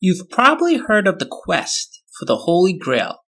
You've probably heard of the quest for the Holy Grail,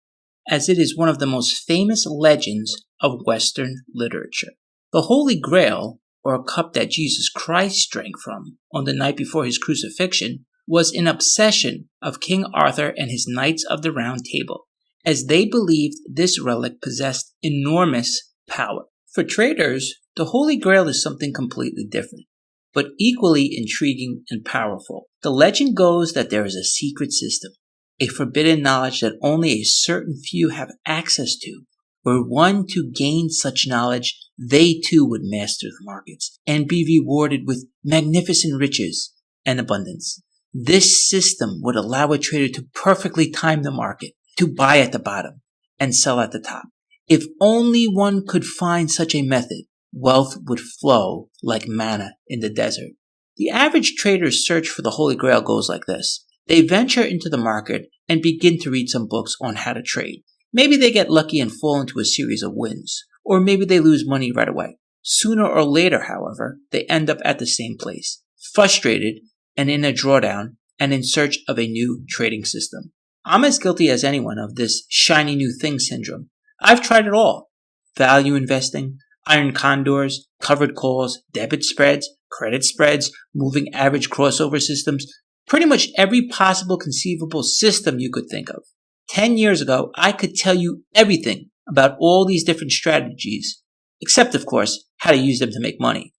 as it is one of the most famous legends of Western literature. The Holy Grail, or a cup that Jesus Christ drank from on the night before his crucifixion, was an obsession of King Arthur and his Knights of the Round Table, as they believed this relic possessed enormous power. For traders, the Holy Grail is something completely different, but equally intriguing and powerful. The legend goes that there is a secret system, a forbidden knowledge that only a certain few have access to. Were one to gain such knowledge, they too would master the markets and be rewarded with magnificent riches and abundance. This system would allow a trader to perfectly time the market, to buy at the bottom and sell at the top. If only one could find such a method, wealth would flow like manna in the desert. The average trader's search for the Holy Grail goes like this. They venture into the market and begin to read some books on how to trade. Maybe they get lucky and fall into a series of wins, or maybe they lose money right away. Sooner or later, however, they end up at the same place, frustrated and in a drawdown and in search of a new trading system. I'm as guilty as anyone of this shiny new thing syndrome. I've tried it all. Value investing, iron condors, covered calls, debit spreads, credit spreads, moving average crossover systems, pretty much every possible conceivable system you could think of. 10 years ago, I could tell you everything about all these different strategies, except, of course, how to use them to make money.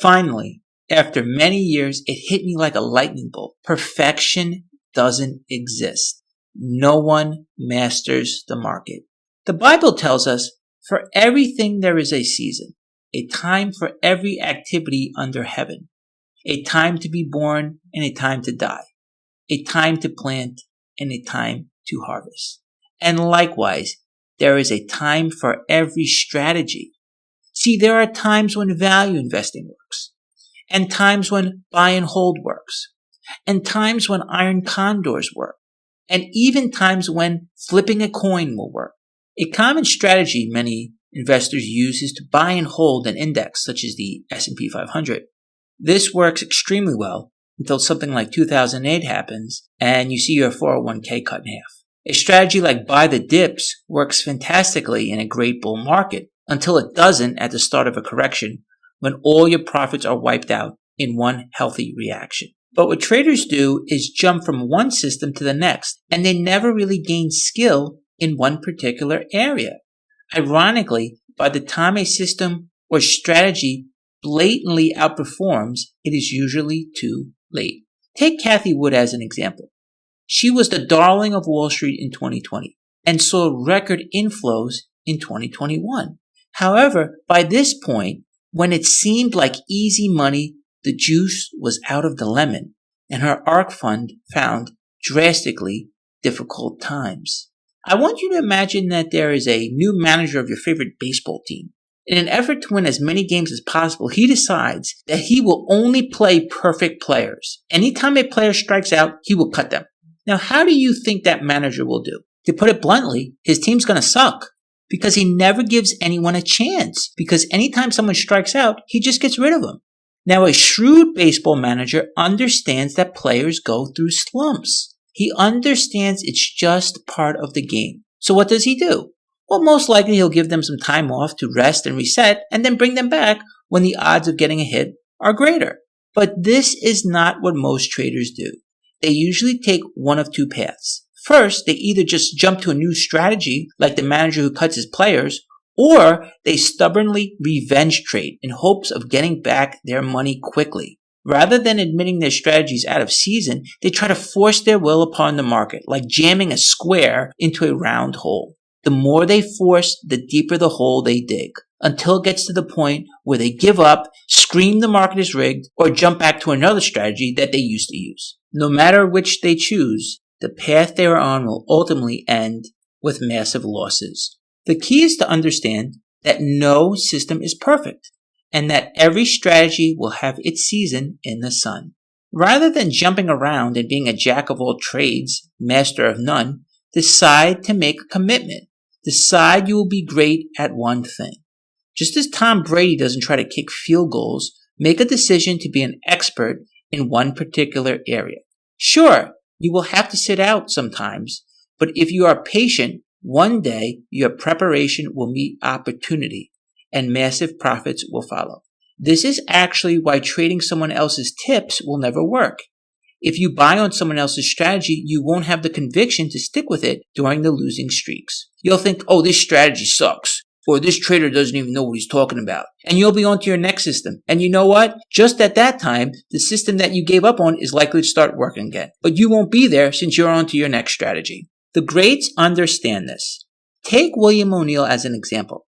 Finally, after many years, it hit me like a lightning bolt. Perfection doesn't exist. No one masters the market. The Bible tells us, for everything there is a season, a time for every activity under heaven, a time to be born and a time to die, a time to plant and a time to harvest. And likewise, there is a time for every strategy. See, there are times when value investing works, and times when buy and hold works, and times when iron condors work, and even times when flipping a coin will work. A common strategy many investors use is to buy and hold an index such as the S&P 500. This works extremely well until something like 2008 happens and you see your 401k cut in half. A strategy like buy the dips works fantastically in a great bull market until it doesn't at the start of a correction when all your profits are wiped out in one healthy reaction. But what traders do is jump from one system to the next, and they never really gain skill in one particular area. Ironically, by the time a system or strategy blatantly outperforms, it is usually too late. Take Cathie Wood as an example. She was the darling of Wall Street in 2020 and saw record inflows in 2021. However, by this point, when it seemed like easy money, the juice was out of the lemon, and her ARK fund found drastically difficult times. I want you to imagine that there is a new manager of your favorite baseball team. In an effort to win as many games as possible, he decides that he will only play perfect players. Anytime a player strikes out, he will cut them. Now, how do you think that manager will do? To put it bluntly, his team's going to suck because he never gives anyone a chance, because anytime someone strikes out, he just gets rid of them. Now, a shrewd baseball manager understands that players go through slumps. He understands it's just part of the game. So what does he do? Well, most likely he'll give them some time off to rest and reset and then bring them back when the odds of getting a hit are greater. But this is not what most traders do. They usually take one of two paths. First, they either just jump to a new strategy like the manager who cuts his players, or they stubbornly revenge trade in hopes of getting back their money quickly. Rather than admitting their strategies out of season, they try to force their will upon the market, like jamming a square into a round hole. The more they force, the deeper the hole they dig, until it gets to the point where they give up, scream the market is rigged, or jump back to another strategy that they used to use. No matter which they choose, the path they are on will ultimately end with massive losses. The key is to understand that no system is perfect, and that every strategy will have its season in the sun. Rather than jumping around and being a jack of all trades, master of none, decide to make a commitment. Decide you will be great at one thing. Just as Tom Brady doesn't try to kick field goals, make a decision to be an expert in one particular area. Sure, You will have to sit out sometimes, but if you are patient, one day your preparation will meet opportunity and massive profits will follow. This is actually why trading someone else's tips will never work. If you buy on someone else's strategy, you won't have the conviction to stick with it during the losing streaks. You'll think, oh, this strategy sucks, or this trader doesn't even know what he's talking about. And you'll be on to your next system. And you know what? Just at that time, the system that you gave up on is likely to start working again. But you won't be there since you're on to your next strategy. The greats understand this. Take William O'Neill as an example.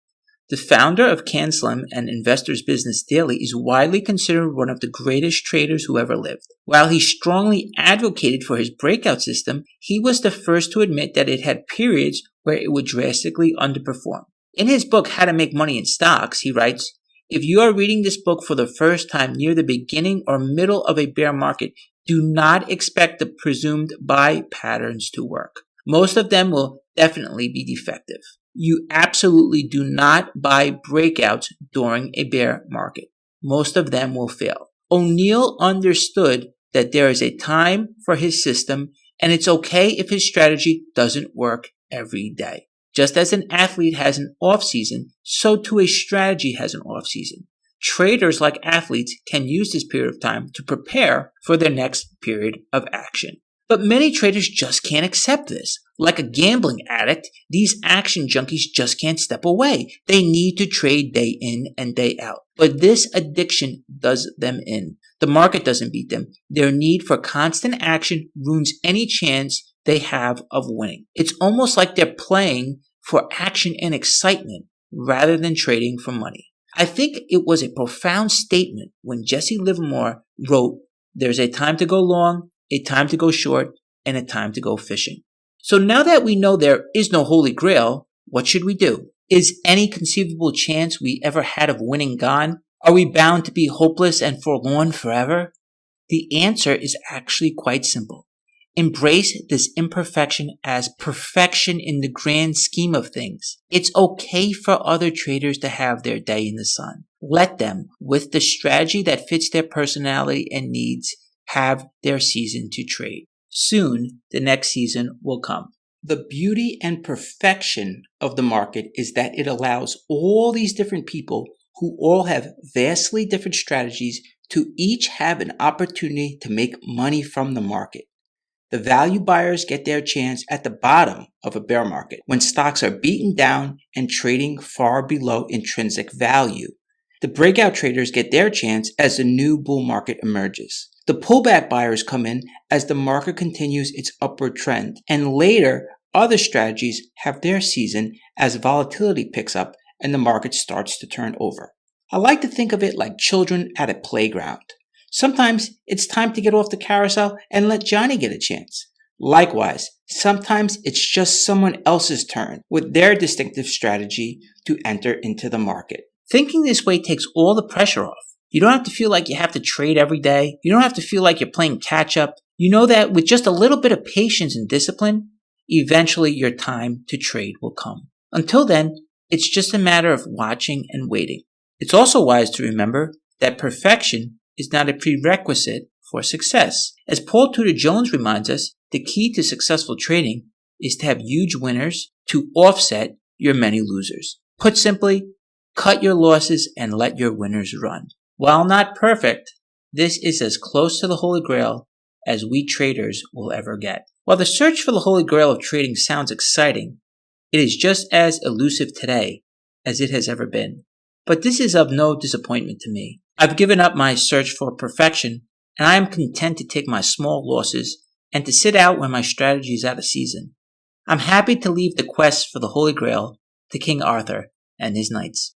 The founder of CanSlim and Investors Business Daily is widely considered one of the greatest traders who ever lived. While he strongly advocated for his breakout system, he was the first to admit that it had periods where it would drastically underperform. In his book, How to Make Money in Stocks, he writes, "If you are reading this book for the first time near the beginning or middle of a bear market, do not expect the presumed buy patterns to work. Most of them will definitely be defective. You absolutely do not buy breakouts during a bear market. Most of them will fail." O'Neill understood that there is a time for his system, and it's okay if his strategy doesn't work every day. Just as an athlete has an off-season, so too a strategy has an off-season. Traders, like athletes, can use this period of time to prepare for their next period of action. But many traders just can't accept this. Like a gambling addict, these action junkies just can't step away. They need to trade day in and day out. But this addiction does them in. The market doesn't beat them. Their need for constant action ruins any chance they have of winning. It's almost like they're playing for action and excitement rather than trading for money. I think it was a profound statement when Jesse Livermore wrote, "There's a time to go long, a time to go short, and a time to go fishing." So now that we know there is no Holy Grail, what should we do? Is any conceivable chance we ever had of winning gone? Are we bound to be hopeless and forlorn forever? The answer is actually quite simple. Embrace this imperfection as perfection in the grand scheme of things. It's okay for other traders to have their day in the sun. Let them, with the strategy that fits their personality and needs, have their season to trade. Soon, the next season will come. The beauty and perfection of the market is that it allows all these different people who all have vastly different strategies to each have an opportunity to make money from the market. The value buyers get their chance at the bottom of a bear market when stocks are beaten down and trading far below intrinsic value. The breakout traders get their chance as the new bull market emerges. The pullback buyers come in as the market continues its upward trend, and later other strategies have their season as volatility picks up and the market starts to turn over. I like to think of it like children at a playground. Sometimes it's time to get off the carousel and let Johnny get a chance. Likewise, sometimes it's just someone else's turn with their distinctive strategy to enter into the market. Thinking this way takes all the pressure off. You don't have to feel like you have to trade every day. You don't have to feel like you're playing catch up. You know that with just a little bit of patience and discipline, eventually your time to trade will come. Until then, it's just a matter of watching and waiting. It's also wise to remember that perfection is not a prerequisite for success. As Paul Tudor Jones reminds us, the key to successful trading is to have huge winners to offset your many losers. Put simply, cut your losses and let your winners run. While not perfect, this is as close to the Holy Grail as we traders will ever get. While the search for the Holy Grail of trading sounds exciting, it is just as elusive today as it has ever been. But this is of no disappointment to me. I've given up my search for perfection, and I am content to take my small losses and to sit out when my strategy is out of season. I'm happy to leave the quest for the Holy Grail to King Arthur and his knights.